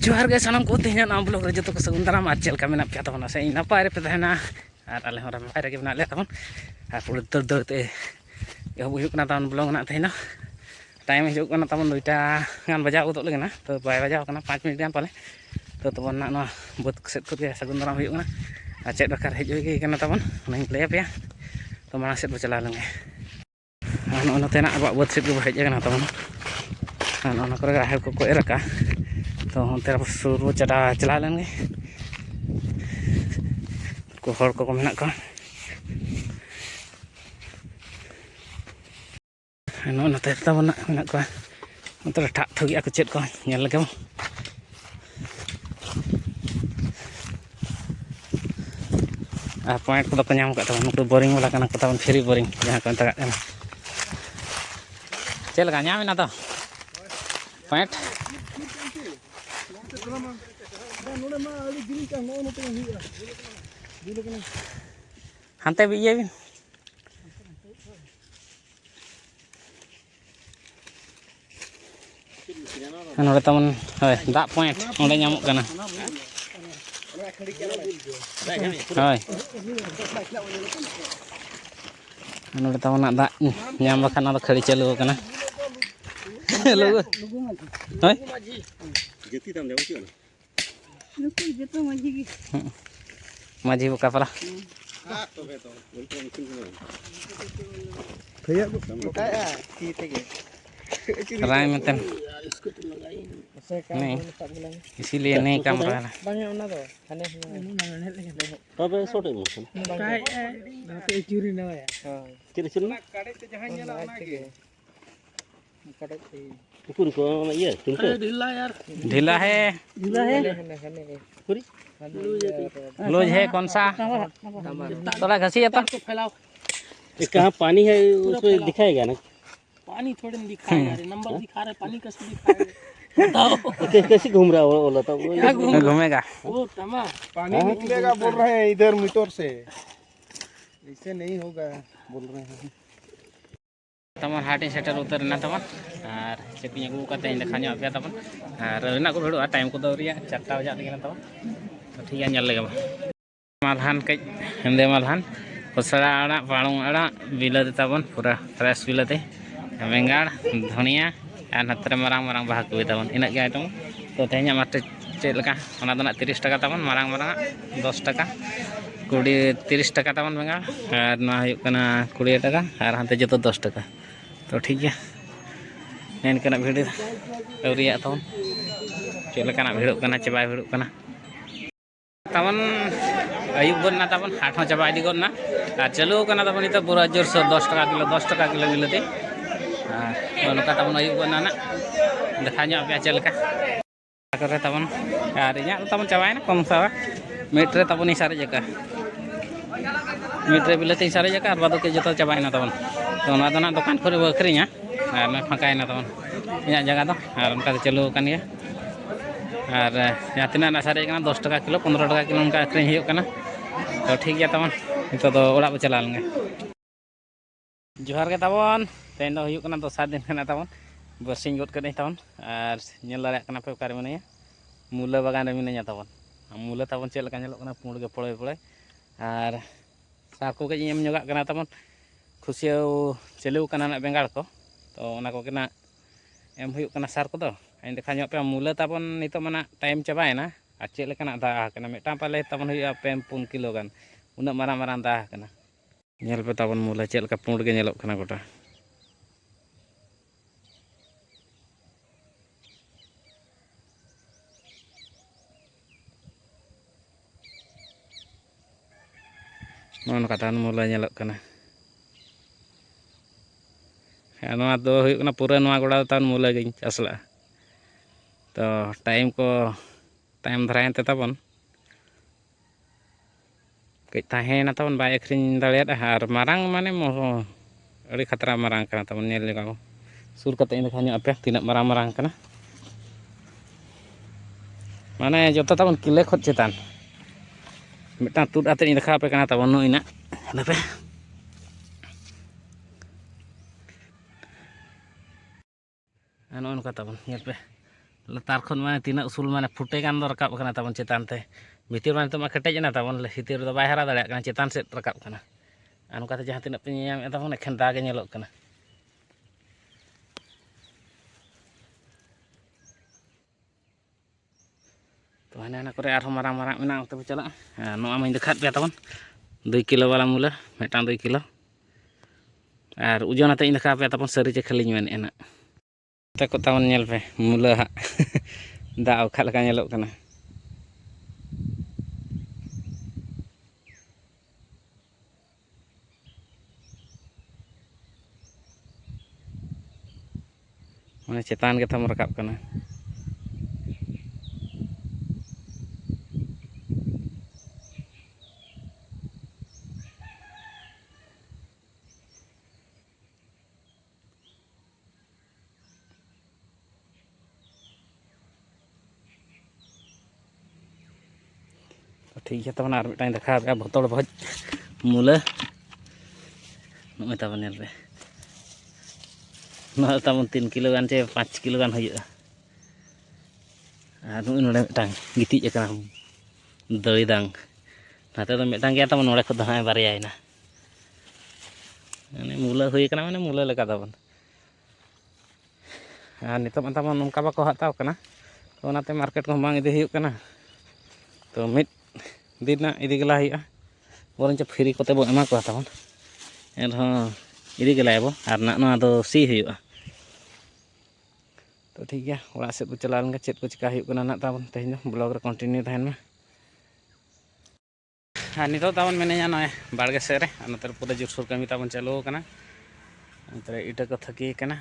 जोहार गे सानाम को तेहना नाम ब्लॉग रे जो को सगुन दाराम आर चेलका मेना पे तबना से नपाय रे पे तहना आर आले हो नपाय रे मेना ले तबन आर पूरे दर दर ते एहब हुयुक ना तबन ब्लॉग ना तेहना टाइम हिजुक ना तबन 2टा गान बजाव उदोग लेना तो बाय बजाव कना 5 मिनट गान पाले तो तबन ना नो बद सेट को के सगुन दाराम हुयुक ना आ चेद बकार हेज हुई कना तबन नाई ले पे तो माना सेट बो चला लेंगे नो नो तेना अब बद सेट को हेज कना तबन नो नो करे हेब को एरका तो अंते सुर चला लेंगे को हर को मेना को नो नते तबना मेना को अंते ठाक थगिया को चेद को नेल लगे आ पॉइंट को तो नाम का तबन नुकु बोरिंग वाला कना को तबन फ्री बोरिंग जहां को तगा कना चेल लगा नाम ना तो पॉइंट हांते भी ये नोड़े तमन होय दा पॉइंट ओंडे नामक कना होय नोड़े तमन दा नाम बखन ना खड़ी चालू कना लोगो होय जति तम देव क्यों नुकु जतो माजी की माजी बका पला हां तबे तो बोलतो मशीन को खया बकाया की तेगे राय में इसको तो लगाई नहीं इसीलिए नहीं काम रहा है बांगे ओना दो खाने तबे सोटे मशीन काय नाते चूरी ना है हां चुरी चुरी काड़े ते जहां नेला ओना के काड़े ते ऊपर को ये तुमको ढीला है पूरी लूज है कौन सा थोड़ा घसी तो फैलाओ कहाँ पानी है उसमें दिखाएगा ना पानी थोड़े नहीं दिखाएगा नंबर दिखा रहा है पानी कैसे दिखाएगा बताओ कैसे घूम रहा है वो तो घूमेगा वो तमा पानी निकलेगा बोल रहे हैं इधर मीटर से ऐसे नहीं होगा बोल रहे हैं तमन हाटी सेटर उतर ना तमन और चेकिंग अगू कते देखा ᱧᱚᱜ पे तमन और ना को भिड़ो टाइम को दौरिया 4टा बजा दिना तमन तो ठीक है ñᱮल लेगा मालहान कई हेंदे मालहान कोसड़ा आड़ा पाड़ों आड़ा बिलाते तबन पूरा फ्रेश बिलाते बेंगाड़ धनिया और नतरे मारांग मारांग बाहा को तबन इना के आइटम तो तेहኛ माटे चेद लका ओना दो 30 टाका तबन मारांग मारांग 10 टाका कुड़ी 30 टाका तबन बेंगाड़ और ना हुयुक कना 20 टाका और हांते जतो 10 टाका तो ठीक है इनका भिड़ अवरिया तबन चेलकाना भिड़ों कना चे बाय भिड़ों कना तबन अयुब गना तबन हाट हो चाबा इदी गना और चालू कना तबन इतो पूरा जोर से 10 टाका किलो मिलते और नका तबन अयुब गना ना देखा ᱧᱚᱜ पे चेलका करे तबन और इया तबन चाबायना कम सारा मीटर तबन सारे जका मीटर बिलते सारे जका और बादो के जतो चाबायना तबन तो ना दो ना दुकान खोरे बखरिया और मैं फंकायना तबन ᱤᱧᱟᱹᱜ ᱡᱟᱭᱜᱟ ᱫᱚ ᱟᱨ ᱚᱱᱠᱟ ᱫᱚ ᱪᱟᱹᱞᱩ ᱟᱠᱟᱱ ᱜᱮᱭᱟ ᱟᱨ ᱡᱟᱦᱟᱸ ᱛᱤᱱᱟᱹᱜ ᱱᱟ ᱥᱟᱨᱮᱡ ᱠᱟᱱᱟ 10 ᱴᱟᱠᱟ ᱠᱤᱞᱳ 15 ᱴᱟᱠᱟ ᱠᱤᱞᱳ ᱚᱱᱠᱟ ᱟᱹᱠᱷᱨᱤᱧ ᱦᱩᱭᱩᱜ ᱠᱟᱱᱟ ᱛᱚ ᱴᱷᱤᱠ ᱜᱮᱭᱟ ᱛᱟᱵᱚᱱ ᱱᱤᱛᱚᱜ ᱫᱚ ᱚᱲᱟᱜ ᱵᱚ ᱪᱟᱞᱟᱣ ᱞᱮᱱᱜᱮ ᱡᱚᱦᱟᱨ ᱜᱮ ᱛᱟᱵᱚᱱ ᱛᱮᱦᱮᱧ ᱫᱚ ᱦᱩᱭᱩᱜ ᱠᱟᱱᱟ ᱫᱚᱥᱟᱨ ᱫᱤᱱ ᱠᱟᱱᱟ ᱛᱟᱵᱚᱱ ᱵᱟᱨᱥᱤᱧ ᱜᱚᱫ ᱠᱟᱹᱫᱟᱹᱧ ᱛᱟᱵᱚᱱ ᱟᱨ ᱧᱮᱞ ᱫᱟᱲᱮᱭᱟᱜ ᱠᱟᱱᱟ ᱯᱮ ᱚᱠᱟᱨᱮ ᱢᱤᱱᱟᱹᱧᱟ ᱢᱩᱞᱟᱹ ᱵᱟᱜᱟᱱ ᱨᱮ ᱢᱤᱱᱟᱹᱧᱟ ᱛᱟᱵᱚᱱ ᱢᱩᱞᱟᱹ ᱛᱟᱵᱚᱱ ᱪᱮᱫ ᱞᱮᱠᱟ ᱧᱮᱞᱚᱜ ᱠᱟᱱᱟ ᱯᱩᱸᱰ ᱜᱮ ᱯᱚᱲᱚᱭ ᱯᱚᱲᱚᱭ ᱟᱨ ᱥᱟᱨ ᱠᱚ ᱠᱟᱹᱡ ᱮᱢ ᱧᱚᱜᱟᱜ ᱠᱟᱱᱟ ᱛᱟᱵᱚᱱ ᱠᱷᱩᱥᱭᱟᱹᱣ ᱪᱟᱹᱞᱩ ᱠᱟᱱᱟ ᱱᱟᱜ ᱵᱮᱸᱜᱟᱲ ᱠᱚ तो ओना को केना एम हुयुक कना सार को दो इन देखा ᱧᱚᱜ पे मूला तबन नितो मना टाइम चाबायना आ चेद लेकाना दा कना मेटा पाले तबन हुयुआ 5 किलो गान उना मारांग मारांग दा कना ñel पे तबन मूला चेद लेका पुंड गे ñelok कना गोटा नोन कतान मूला ñelok कना नोआ दो हुयुक कना पूरा नोआ गोड़ा तान मूला गे चास ला तो टाइम को टाइम धरायन ते तबन कई ताहेना तबन बाय अखरिन दाड़ेयादा और मारांग माने अड़ी खतरा मारांग कना तबन ñel लेगा सुर कते देखा ᱧᱚᱜ पे तिना मारांग मारांग कना माने जतो तबन किले खत चेतान मिटा तुद आते देखा पे कना तबन नो इना पे नो अनका तबन ñel पे लातार खन माने तीना उसूल माने फुटे गान दो रकाब कना तबन चेतान ते भितर माने तो मा केटेज ना तबन भितर दो बाय हरा दाड़े कना चेतान सेट रकाब कना अनुकाते जहां तिना पे नियाम ए तबन एखन दागे नेलोग कना तो हाना हाना करे आरो मारांग मारांग मेना ओते चला नोआ माइन देखात पे तबन 2 किलो वाला मूला मेटां 2 किलो और ओजन आते इन देखा पे तबन सरी चे खाली मेन एना तको तबन नेल पे मूला हा दा ओखा लका नेलोग कना माने चेतान के तम रकाब कना ठीक है तबन आर मिटाई देखा पे भतोड़ भज मूला नोय तबन नेल पे ना तबन 3 किलो गान चे 5 किलो गान हुआ और नुई नोडे मिटांग गितिज एकना दड़ी दांग नाते तो मिटांग गया तबन नोडे खद हाय बारयायना माने मूला हुई कना माने मूला लेका तबन और नितो तबन नोंका बाको हताव कना तो ओनाते मार्केट को बांग इदि हुयुग कना तो मिट दिन इदि गला हुआ बरंच फ्री कोते बो एमा को तबन एनहों इदि गलायबो और ना दो सी हुआ तो ठीक है ओड़ा सेद बो चला लेंगे चेद को चिका हुयुग कना ना तबन तेहें ब्लॉग रे कंटिन्यू तहन में हाँ नितो तबन मेनेया नय बाड़गे सेद रे नोते पूरा जोरसोर कमी तबन चालू कना नोते इटा को थकी कना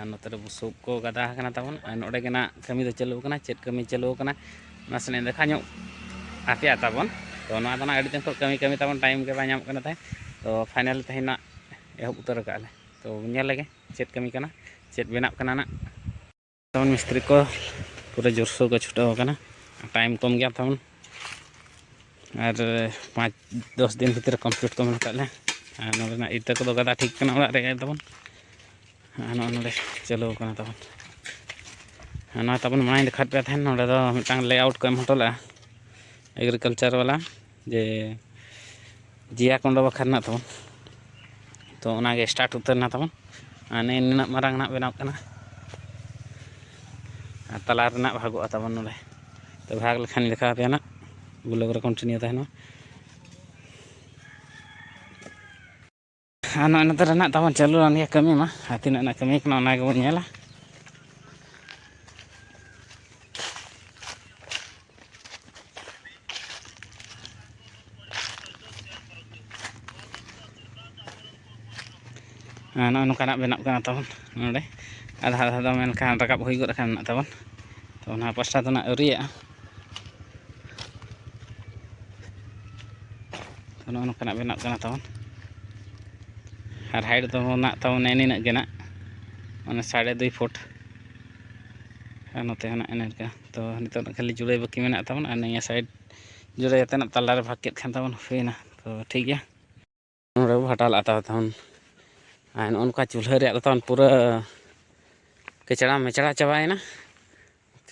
नोते बुसुब को गदा कना तबन नोडे गेना कमी दो चालू कना चेद कमी चालू कना नासने देखा ᱧᱚᱜ आफिया तबन तो ना दना अड़ी दिन कमी कमी तबन टाइम के बाय ᱧᱟᱢ कना ताय तो फाइनल तहेना एहब उतर काले तो नेल लेगे चेद कमी कना चेद बेनाब कना ना तबन मिस्त्री को पूरा जोरसोर को छुटाव कना टाइम कम गया तबन और 5-10 दिन भीतर कमप्लीट को मन काले नोडे इटा को गदा ठीक कना ओड़ा रे तबन नोडे चालू कना तबन ना तबन माई देखात पे थान नोडे दो मिटांग लेआउट को एम हटला एग्रीकल्चर वाला जे जिया कोंडो बखरना तबन तो ओनागे स्टार्ट उतरना तबन आने निना मारांग ना बेनाव कना तला रना भागोआ तबन नोडे तो भाग लेखान देखा पे ना ब्लॉग रे कंटिन्यू तहनो आना नते रना तबन चालू आन गया कमी मा तिना ना कमी कना ओनागे बो नेला नौकाना बेनाब कना तबन नोडे आधा आधा दो मेनखान रकाब हुई गद खान तबन तो ना पास्टा तो ना अरिया तो नौकाना बेनाब कना तबन और हाइट तो ना तबन एनिना गेना माने 2.5 फुट और नोते ना एनका तो नितो खाली जुड़े बाकी मेना तबन और नया साइड जुड़े याते ना तल्ला रे भाग केद खान तबन हुईना तो ठीक गया नोडे भाटा लाता तबन और नौका चूल्हा रे तबन पूरा कचड़ा मेचड़ा चाबायना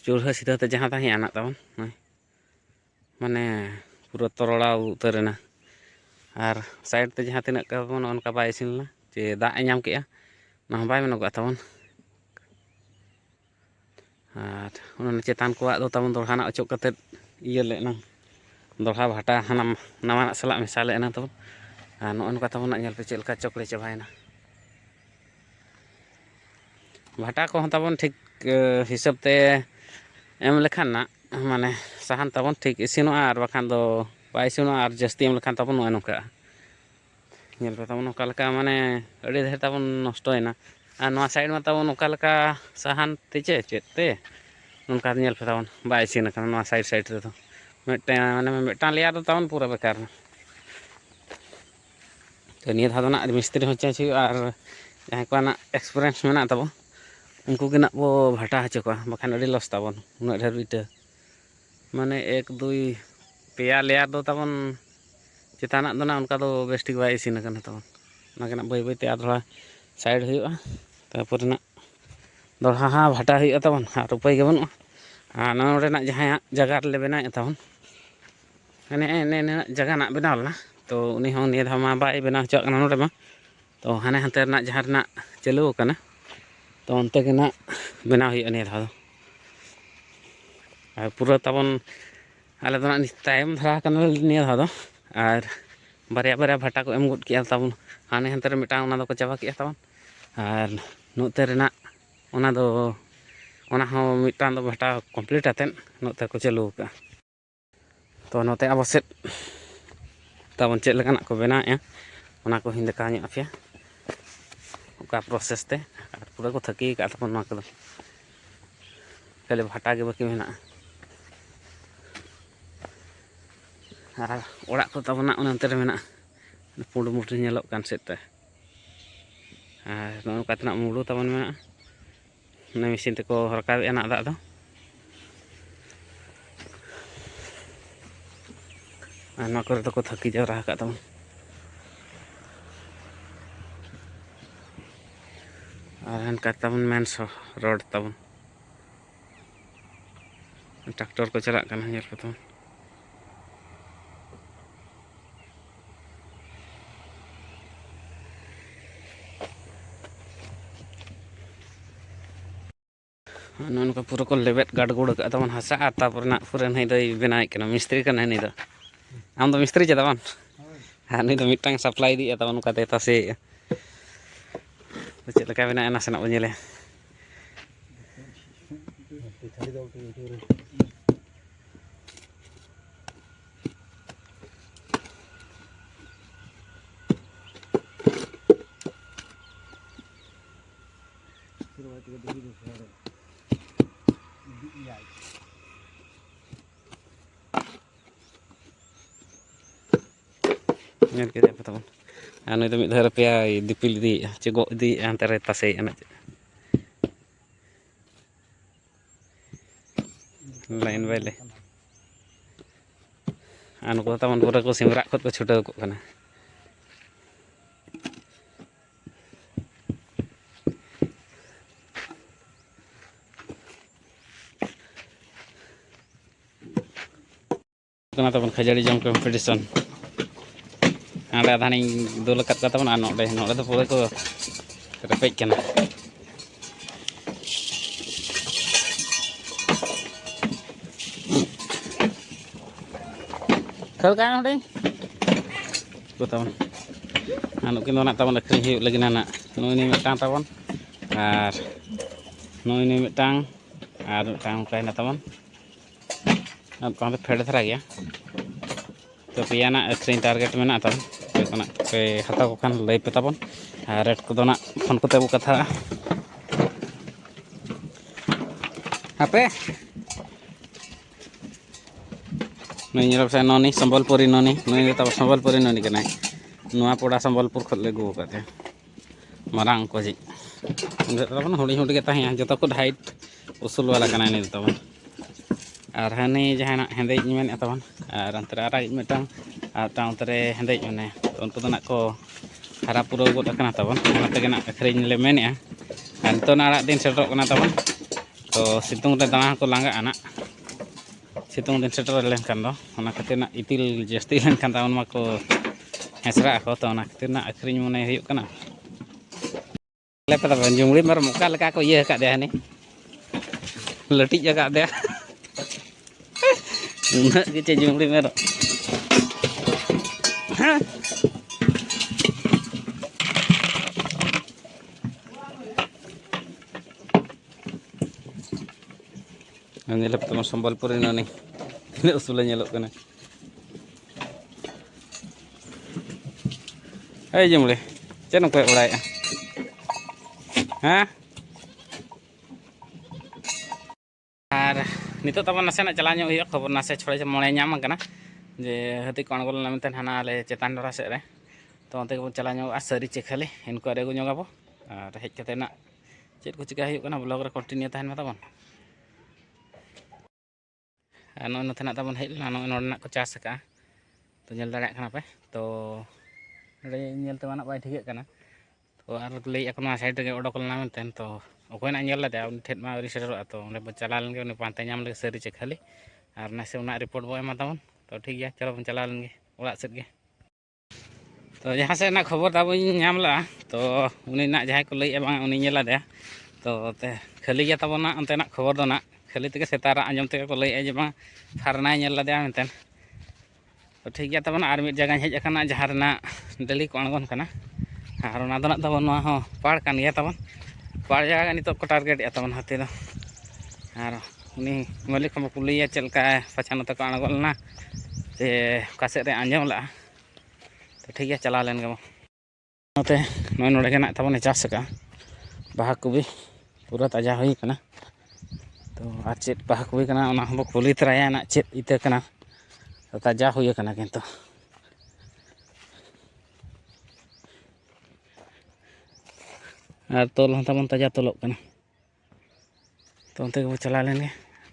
चूल्हा सीधा ते जहाँ तहीं आना तबन माने पूरा तरोड़ा उतरना और साइड ते जहाँ तिना तबन उनका बाय इसिनना जे दाग नाम केआ ना बाय मनोगा तबन और चेतान को तबन दोड़ाना अचोक कते इया लेना दोड़ा भाटा हाना नवा सला मेसा लेना तबन और नौका तबन नेल पे चेलका चोकड़े चाबायना भाटा को तबन ठीक हिसाब ते एम लेखान ना माने साहान तबन ठीक इसिनोआ और बाखान दो बाय इसिनोआ और जस्ती एम लेखान तबन नोका नेल पे तबन ओका लका माने अड़ी ढेर तबन नष्टोयना और नोआ साइड में तबन ओका लका साहान तेचे चेते नोका नेल पे तबन बाय इसिन कना नोआ साइड साइड रे तो मेटे माने मेटा लेया तो तबन पूरा बेकार तो निया धादो ना मिस्त्री हो चाची और जहां को ना एक्सपीरियंस मेना तबन उनको के ना वो भाटा हचो को बखान अड़ी लस तबन उना ढेर इटा माने 1-2 पेया लेयर दो तबन चेताना दो ना उनका दो बेस्टिक बाय इसिन कना तबन ना के ना बाय बाय ते आधरा साइड हुआ तारपर ना दोड़ा हाँ भाटा हुआ तबन और उपाय के बनुआ नोडेना जहाँ जगह ले बना तबन जगह ना बनाव लेना तो उनी हों निया धाव मा बाय बना होचना नोडे मा तो हाने हानते जहाँ चालू करना तो अंते के ना बनाव हुई निया धाव पूरा तबन आले दो तायम धरा करना निया धाव दो और बारिया बारिया भाटा को एम गुड किया तबन हाने हानते मिटांग ओना दो को चाबा किया तबन और नोते रेना ओना दो ओना हो मिटांग दो भाटा कमप्लीट आतेन नोते को चालू का तो नोते अब सेट तबन चेक लेकाना को बनाए ओना को हिंद का पे ओका प्रोसेस ते और पूरा को थकी का तबन मा को खाली भाटा के बाकी मेना और ओड़ा को तबना ओनते रे मेना पुंड मुठी नेलोक कान सेते और नोका तना मुड़ू तबन मेना ना मशीन तको रकाब एना दाग दो ना करे तो को थकी जावरा का तबन और हनका तबन मेन रोड तबन ट्रैक्टर को चला करना नेल को तबन नोनका पूरा को लेबेट गाड़गुड़ का तबन हसा तापर ना पूरा नहीं दो बनाई कना मिस्त्री कना नहीं दो आम दो मिस्त्री चे तबन हाँ नहीं तो मिटांग सप्लाई दी तबन का देता से तो चेक लगा बना नासेना बनेले नेल के तबन नुई तो मिद धर पे दिपिल दी चे गो दी अंते रे तासे लाइन बाइले नुको तबन पूरा को सिमरा खुद को छुटाव को कना तबन खजाड़ी जम कॉम्पिटिशन हाँ आधानी दुल तबन नोड़े नोड़े तो पूरा को रेपेज करना खल का नोड़े को तबन नुकिन ना तबन अखरी लगी ना नुई मिटांग तबन और नुई मिटांग और मिटांग कहना तबन फेड धरा गया तो पेना अखरी टारगेट में तब पे हता को खान लई पे तबन रेट को ना फोन को बो कथा हापे नई से ननी सम्बलपुरी ननी नई तब सम्बलपुरी ननी के नुआपड़ा सम्बलपुर खले गो करते मारांग को जी तबन हुडी हुडी के जो को हाइट उसूल वाला कना नहीं तबन और हानी जहाँ हेंदे मेन तबन और अंतरे आराग मिटांग और ताउतरे हेंदे मने तो उनको तो को हरा पूरा गोद तबन ना अखरीन ले मेने और तो आड़ा दिन सेटर तबन तो सितुंग रे दाना को लांगा आना सितुंग दिन सेटर लेनखान दो खातिर ना इतिल जस्ती लेनखान तबन मा को हेसरा को तो खातिर ना अखरीन मने हुयुग कना ले पे तबन जुमड़ी मर मुका लका को ये का दे हनी लटी जगह दे उन्हें के चे जुमड़ी मेरो हाँ नेल पे सम्बलपुरी ननी उसूल नेलोग कना ए जुमड़ी चे नको उड़ाए हाँ और नित तब नासेना चला खबर नासे छोड़े मोड़े नाम करना जे हाथी को अड़गोलना मेन हाना आले चेतान डरा सेद तो अंत बन चला सारी चेखाली इनको रेगू जोगाबो और हेजते ना चेक को चिका ब्लॉग रे कंटिन्यू तहन में तबन नई नोतेना तबन हेजना नोड़ना को चाष का तो नेल दाड़ा पे तो नेलते माना बै ठीक तो और लई साइड रे ओडोक लेना मेनते तो ᱚᱠᱚᱭᱱᱟᱜ ᱧᱮᱞ ᱞᱮᱫᱟ ᱩᱱᱤ ᱴᱷᱮᱱ ᱢᱟ ᱟᱹᱣᱨᱤ ᱥᱮᱴᱮᱨᱚᱜᱼᱟ ᱛᱚ ᱚᱸᱰᱮ ᱵᱚᱱ ᱪᱟᱞᱟᱣ ᱞᱮᱱᱜᱮ ᱩᱱᱤ ᱯᱟᱱᱛᱮ ᱧᱟᱢ ᱞᱮᱜᱮ ᱥᱟᱹᱨᱤ ᱪᱮ ᱠᱷᱟᱹᱞᱤ ᱟᱨ ᱱᱟᱥᱮ ᱚᱱᱟ ᱨᱤᱯᱳᱨᱴ ᱵᱚ ᱮᱢᱟ ᱛᱟᱵᱚᱱ ᱛᱚ ᱴᱷᱤᱠ ᱜᱮᱭᱟ ᱪᱚᱞᱚ ᱵᱚᱱ ᱪᱟᱞᱟᱣ ᱞᱮᱱᱜᱮ ᱚᱲᱟᱜ ᱥᱮᱫ ᱜᱮ ᱛᱚ ᱡᱟᱦᱟᱸ ᱥᱮᱫ ᱨᱮᱱᱟᱜ ᱠᱷᱚᱵᱚᱨ ᱛᱟᱵᱚᱧ ᱧᱟᱢ ᱞᱮᱜᱼᱟ ᱛᱚ ᱩᱱᱤ ᱱᱟᱜ ᱡᱟᱦᱟᱸᱭ ᱠᱚ ᱞᱟᱹᱭᱮᱜᱼᱟ ᱵᱟᱝ ᱩᱱᱤ ᱧᱮᱞ ᱟᱫᱮᱭᱟ ᱛᱚ ᱠᱷᱟᱹᱞᱤ ᱜᱮᱭᱟ ᱛᱟᱵᱚᱱᱟ ᱚᱱᱛᱮᱱᱟᱜ ᱠᱷᱚᱵᱚᱨ ᱫᱚ ᱱᱟᱜ ᱠᱷᱟᱹᱞᱤ ᱛᱮᱜᱮ ᱥᱮᱛᱟᱜ ᱨᱟᱜ ᱟᱸᱡᱚᱢ ᱛᱮᱜᱮ ᱠᱚ ᱞᱟᱹᱭᱮᱜᱼᱟ ᱡᱮ ᱵᱟᱝ ᱯᱷᱟᱨᱱᱟᱭ ᱧᱮᱞ ᱞᱮᱫᱮᱭᱟ ᱢᱮᱱᱛᱮ ᱛᱚ ᱴᱷᱤᱠ ᱜᱮᱭᱟ ᱛᱟᱵᱚᱱᱟ ᱟᱨ ᱢᱤᱫ ᱡᱟᱭᱜᱟᱧ ᱦᱮᱡ ᱟᱠᱟᱱᱟ ᱡᱟᱦᱟᱸ ᱨᱮᱱᱟᱜ ᱰᱮᱞᱤ ᱠᱚ ᱟᱬᱜᱚᱱ ᱠᱟᱱᱟ ᱟᱨ ᱚᱱᱟ ᱫᱚ ᱱᱟᱜ ᱛᱟᱵᱚᱱ ᱱᱚᱣᱟ ᱦᱚᱸ ᱯᱟᱲ ᱠᱟᱱ ᱜᱮᱭᱟ ᱛᱟᱵᱚᱱ ᱯᱟᱲ ᱡᱟᱭᱜᱟ ᱱᱤᱛᱚᱜ ᱠᱚ ᱴᱟᱨᱜᱮᱴᱮᱜᱼᱟ ᱛᱟᱵᱚᱱ ᱦᱟᱹᱛᱤ ᱫᱚ ᱟᱨ ᱩᱱᱤ ᱢᱟᱹᱞᱤᱠ ᱦᱚᱸ ᱠᱩᱞᱤᱭᱮᱭᱟ ᱪᱮᱫ ᱞᱮᱠᱟ ᱯᱟᱪᱷᱟ ᱱᱚᱛᱮ ᱠᱚ ᱟᱬᱜᱚ ᱞᱮᱱᱟ ᱥᱮ ᱚᱠᱟ ᱥᱮᱫ ᱨᱮ ᱟᱸᱡᱚᱢ ᱞᱮᱜᱼᱟ ᱛᱚ ᱴᱷᱤᱠ ᱜᱮᱭᱟ ᱪᱟᱞᱟᱣ ᱞᱮᱱ ᱜᱮᱵᱚᱱ ᱱᱚᱛᱮ ᱱᱚᱜᱼᱚᱭ ᱱᱚᱰᱮ ᱜᱮ ᱱᱟᱜ ᱛᱟᱵᱚᱱᱮ ᱪᱟᱥ ᱟᱠᱟᱜᱼᱟ ᱵᱟᱦᱟ ᱠᱚᱵᱤ ᱯᱩᱨᱟᱹ ᱛᱟᱡᱟ ᱦᱩᱭ ᱠᱟᱱᱟ ᱛᱚ ᱟᱨ ᱪᱮᱫ ᱵᱟᱦᱟ ᱠᱚᱵᱤ ᱠᱟᱱᱟ ᱚᱱᱟ ᱦᱚᱸᱵᱚ ᱠᱩᱞᱤ ᱛᱚᱨᱟᱭᱟ ᱱᱟᱜ ᱪᱮᱫ ᱤᱛᱟᱹ ᱠᱟᱱᱟ ᱛᱟᱡᱟ ᱦᱩᱭ ᱟᱠᱟᱱᱟ ᱠᱤᱱᱛᱩ ᱟᱨ ᱛᱚᱞ ᱦᱚᱸ ᱛᱟᱵᱚᱱ ᱛᱟᱡᱟ ᱛᱚᱞᱚᱜ ᱠᱟᱱᱟ ᱛᱚ ᱚᱱᱛᱮ ᱜᱮᱵᱚ ᱪᱟᱞᱟᱣ ᱞᱮᱱᱜᱮ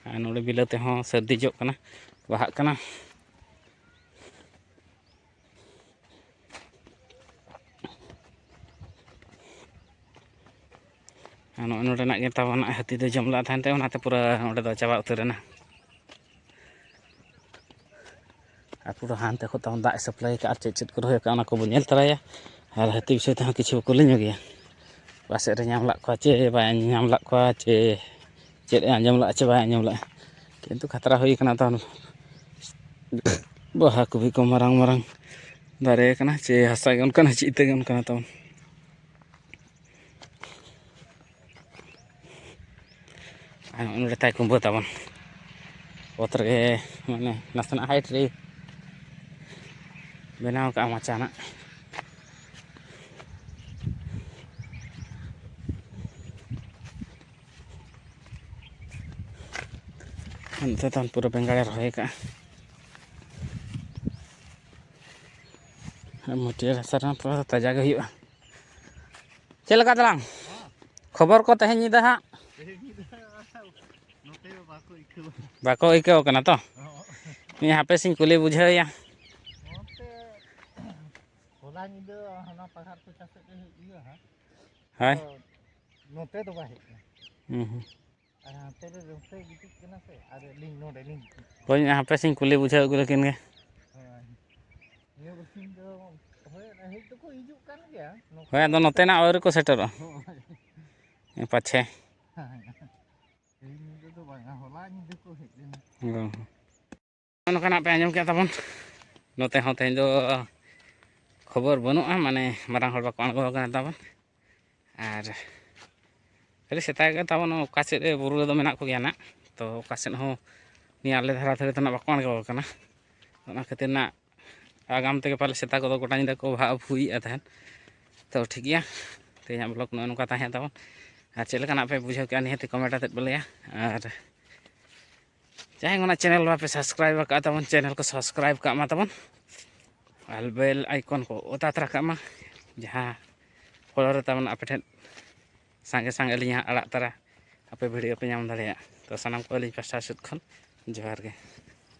ᱟᱨ ᱱᱚᱰᱮ ᱵᱤᱞᱟᱹᱛᱤ ᱦᱚᱸ ᱥᱟᱹᱨᱫᱤ ᱡᱚᱜ ᱠᱟᱱᱟ ᱵᱟᱦᱟᱜ ᱠᱟᱱᱟ ᱟᱨ ᱱᱚᱜᱼᱚᱭ ᱱᱚᱰᱮᱱᱟᱜ ᱜᱮ ᱛᱟᱵᱚᱱᱟᱜ ᱦᱟᱹᱛᱤ ᱫᱚ ᱡᱚᱢ ᱞᱮᱫ ᱛᱟᱦᱮᱱ ᱛᱮ ᱚᱱᱟᱛᱮ ᱯᱩᱨᱟᱹ ᱚᱸᱰᱮ ᱫᱚ ᱪᱟᱵᱟ ᱩᱛᱟᱹᱨᱮᱱᱟ ᱟᱨ ᱯᱩᱨᱟᱹ ᱦᱟᱱᱛᱮ ᱠᱷᱚᱱ ᱛᱟᱵᱚᱱ ᱫᱟᱜ ᱮ ᱥᱟᱯᱞᱟᱭ ᱟᱠᱟᱫᱼᱟ ᱟᱨ ᱪᱮᱫ ᱪᱮᱫ ᱠᱚ ᱨᱚᱦᱚᱭ ᱟᱠᱟᱫᱼᱟ ᱚᱱᱟ ᱠᱚᱵᱚᱱ ᱧᱮᱞ ᱛᱚᱨᱟᱭᱟ ᱟᱨ ᱦᱟᱹᱛᱤ ᱵᱤᱥᱚᱭ ᱛᱮᱦᱚᱸ ᱠᱤᱪᱷᱩ ᱠᱩᱞᱤ ᱧᱚᱜᱮᱭᱟ ᱚᱠᱟ ᱥᱮᱫ ᱨᱮ ᱧᱟᱢ ᱞᱮᱫ ᱠᱚᱣᱟ ᱪᱮ ᱵᱟᱭ ᱧᱟᱢ ᱞᱮᱫ ᱠᱚᱣᱟ ᱪᱮ ᱪᱮᱫ ᱮ ᱟᱸᱡᱚᱢ ᱞᱮᱫᱼᱟ ᱪᱮ ᱵᱟᱭ ᱟᱸᱡᱚᱢ ᱞᱮᱫᱼᱟ ᱠᱤᱱᱛᱩ ᱠᱷᱟᱛᱨᱟ ᱦᱩᱭ ᱠᱟᱱᱟ ᱛᱚ ᱵᱟᱦᱟ ᱠᱚᱵᱤ ᱠᱚ ᱢᱟᱨᱟᱝ ᱢᱟᱨᱟᱝ ᱫᱟᱨᱮ ᱠᱟᱱᱟ ᱪᱮ ᱦᱟᱥᱟ ᱜᱮ ᱚᱱᱠᱟᱱᱟ ᱪᱮ ᱤᱛᱟᱹ ᱜᱮ ᱚᱱᱠᱟᱱᱟ ᱛᱟᱵᱚᱱ ᱟᱨ ᱱᱚᱰᱮ ᱛᱟᱭ ᱠᱩᱢᱵᱟᱹ ᱛᱟᱵᱚᱱ ᱚᱛ ᱨᱮᱜᱮ ᱢᱟᱱᱮ ᱱᱟᱥᱮᱱᱟᱜ ᱦᱟᱭᱤᱴ ᱨᱮ ᱵᱮᱱᱟᱣ ᱠᱟᱜᱼᱟ ᱢᱟᱪᱟ ᱱᱟᱜ ᱚᱱᱛᱮ ᱛᱟᱢ ᱯᱩᱨᱟᱹ ᱵᱮᱸᱜᱟᱲᱮ ᱨᱚᱦᱚᱭ ᱟᱠᱟᱜᱼᱟ ᱢᱟᱹᱴᱭᱟᱹᱲ ᱦᱟᱥᱟ ᱨᱮᱦᱚᱸ ᱯᱩᱨᱟᱹ ᱛᱟᱡᱟ ᱜᱮ ᱦᱩᱭᱩᱜᱼᱟ ᱪᱮᱫ ᱞᱮᱠᱟ ᱛᱟᱞᱟᱝ ᱠᱷᱚᱵᱚᱨ ᱠᱚ ᱛᱮᱦᱮᱧ ᱧᱤᱫᱟᱹ ᱦᱟᱸᱜ ᱵᱟᱠᱚ ᱟᱹᱭᱠᱟᱹᱣ ᱠᱟᱱᱟ ᱛᱚ ᱦᱟᱯᱮ ᱥᱮᱧ ᱠᱩᱞᱤ ᱵᱩᱡᱷᱟᱹᱣᱮᱭᱟ ᱦᱚᱞᱟ ᱧᱤᱫᱟᱹ ᱦᱟᱱᱟ ᱯᱟᱦᱟᱲ ᱠᱚᱪᱟ ᱥᱮᱫ ᱨᱮ ᱤᱭᱟᱹ ᱦᱟᱸᱜ ᱦᱳᱭ ᱱᱚᱛᱮ ᱫᱚ ᱵᱟᱭ ᱦᱮᱡ ᱠᱟᱱᱟ ᱦᱩᱸ ᱟᱨ ᱦᱟᱱᱛᱮ ᱨᱮ ᱱᱚᱛᱮ ᱜᱤᱛᱤᱡ ᱠᱟᱱᱟ ᱥᱮ ᱟᱨ ᱟᱹᱞᱤᱧ ᱱᱚᱰᱮ ᱞᱤᱧ ᱜᱤᱛᱤᱡ ᱦᱳᱭ ᱦᱟᱯᱮ ᱥᱮᱧ ᱠᱩᱞᱤ ᱵᱩᱡᱷᱟᱹᱣ ᱟᱹᱜᱩ ᱞᱮᱠᱤᱱ ᱜᱮ ᱦᱳᱭ ᱱᱤᱭᱟᱹ ᱵᱟᱨᱥᱤᱧ ᱫᱚ ᱦᱳᱭ ᱦᱮᱡ ᱫᱚᱠᱚ ᱦᱤᱡᱩᱜ ᱠᱟᱱ ᱜᱮᱭᱟ ᱦᱳᱭ ᱱᱚᱛᱮ ᱟᱫᱚ ᱫᱚ ᱱᱚᱛᱮᱱᱟᱜ ᱟᱹᱣᱨᱤ ᱠᱚ ᱥᱮᱴᱮᱨᱚᱜᱼᱟ ᱯᱟᱪᱷᱮ ᱛᱮᱦᱮᱧ ᱧᱤᱫᱟᱹ ᱫᱚ ᱵᱟᱝᱟ ᱦᱚᱞᱟ ᱧᱤᱫᱟᱹ ᱠᱚ ᱦᱮᱡ ᱞᱮᱱᱟ ᱱᱚᱜᱼᱚ ᱱᱚᱝᱠᱟᱱᱟᱜ ᱯᱮ ᱟᱸᱡᱚᱢ ᱠᱮᱜᱼᱟ ᱛᱟᱵᱚᱱ ᱱᱚᱛᱮ ᱦᱚᱸ ᱛᱮᱦᱮᱧ ᱫᱚ ᱠᱷᱚᱵᱚᱨ ᱵᱟᱹᱱᱩᱜᱼᱟ ᱢᱟᱱᱮ ᱢᱟᱨᱟᱝ ᱦᱚᱲ ᱵᱟᱠᱚ ᱟᱬᱜᱚ ᱟᱠᱟᱱᱟ ᱛᱟᱵᱚᱱ ᱟᱨ ᱠᱷᱟᱹᱞᱤ ᱥᱮᱛᱟᱜ ᱜᱮ ᱛᱟᱵᱚᱱ ᱚᱠᱟ ᱥᱮᱫ ᱨᱮ ᱵᱩᱨᱩ ᱨᱮᱫᱚ ᱢᱮᱱᱟᱜ ᱠᱚᱜᱮᱭᱟ ᱱᱟᱜ ᱛᱚ ᱚᱠᱟ ᱥᱮᱫ ᱦᱚᱸ ᱱᱤᱭᱟᱹ ᱟᱞᱮ ᱫᱷᱟᱨᱟ ᱫᱷᱟᱨᱮ ᱫᱚ ᱱᱟᱜ ᱵᱟᱠᱚ ᱟᱬᱜᱚ ᱟᱠᱟᱱᱟ ᱚᱱᱟ ᱠᱷᱟᱹᱛᱤᱨ ᱱᱟᱜ ᱟᱜᱟᱢ ᱛᱮᱜᱮ ᱯᱟᱞᱮ ᱥᱮᱛᱟ ᱠᱚᱫᱚ ᱜᱚᱴᱟ ᱧᱤᱫᱟᱹ ᱠᱚ ᱵᱷᱟᱜ ᱵᱷᱩᱭᱮᱫᱼᱟ ᱛᱟᱦᱮᱸᱫ ᱛᱚ ᱴᱷᱤᱠ ᱜᱮᱭᱟ ᱛᱮᱦᱮᱧᱟᱜ ᱵᱞᱚᱜ ᱱᱚᱜᱼᱚᱭ ᱱᱚᱝᱠᱟ ᱛᱟᱦᱮᱸ ᱛᱟᱵᱚᱱ ᱟᱨ ᱪᱮᱫ ᱞᱮᱠᱟᱱᱟᱜ ᱯᱮ ᱵᱩᱡᱷᱟᱹᱣ ᱠᱮᱜᱼᱟ ᱱᱤᱦᱟᱹᱛ ᱠᱚᱢᱮᱱᱴ ᱟᱛᱮᱫ ᱯᱮ ᱞᱟᱹᱭᱟ ᱟᱨ ᱡᱟᱦᱟᱸᱭ ᱚᱱᱟ ᱪᱮᱱᱮᱞ ᱵᱟᱯᱮ ᱥᱟᱵᱥᱠᱨᱟᱭᱤᱵ ᱟᱠᱟᱫ ᱛᱟᱵᱚᱱ ᱪᱮᱱᱮᱞ ᱠᱚ ᱥᱟᱵᱥᱠᱨᱟᱭᱤᱵ ᱠᱟᱜ ᱢᱟ ᱛᱟᱵᱚᱱ ᱟᱨ ᱵᱮᱞ ᱟᱭᱠᱚᱱ ᱠᱚ ᱚᱛᱟ ᱛᱚᱨᱟ ᱠᱟᱜ ᱢᱟ ᱡᱟᱦᱟᱸ ᱯᱷᱚᱞᱚ ᱨᱮ ᱛᱟᱵᱚᱱ ᱟᱯᱮ ᱴᱷᱮᱱ ᱥᱟᱸᱜᱮ ᱥᱟᱸᱜᱮ ᱟᱹᱞᱤᱧᱟᱜ ᱟᱲᱟᱜ ᱛᱚᱨᱟ ᱟᱯᱮ ᱵᱷᱤᱰᱤᱭᱳ ᱯᱮ ᱧᱟᱢ ᱫᱟᱲᱮᱭᱟᱜᱼᱟ ᱛᱚ ᱥᱟᱱᱟᱢ ᱠᱚ ᱟᱹᱞᱤᱧ ᱯᱟᱥᱴᱟ ᱥᱮᱫ ᱠᱷᱚᱱ ᱡᱚᱦᱟᱨ ᱜᱮ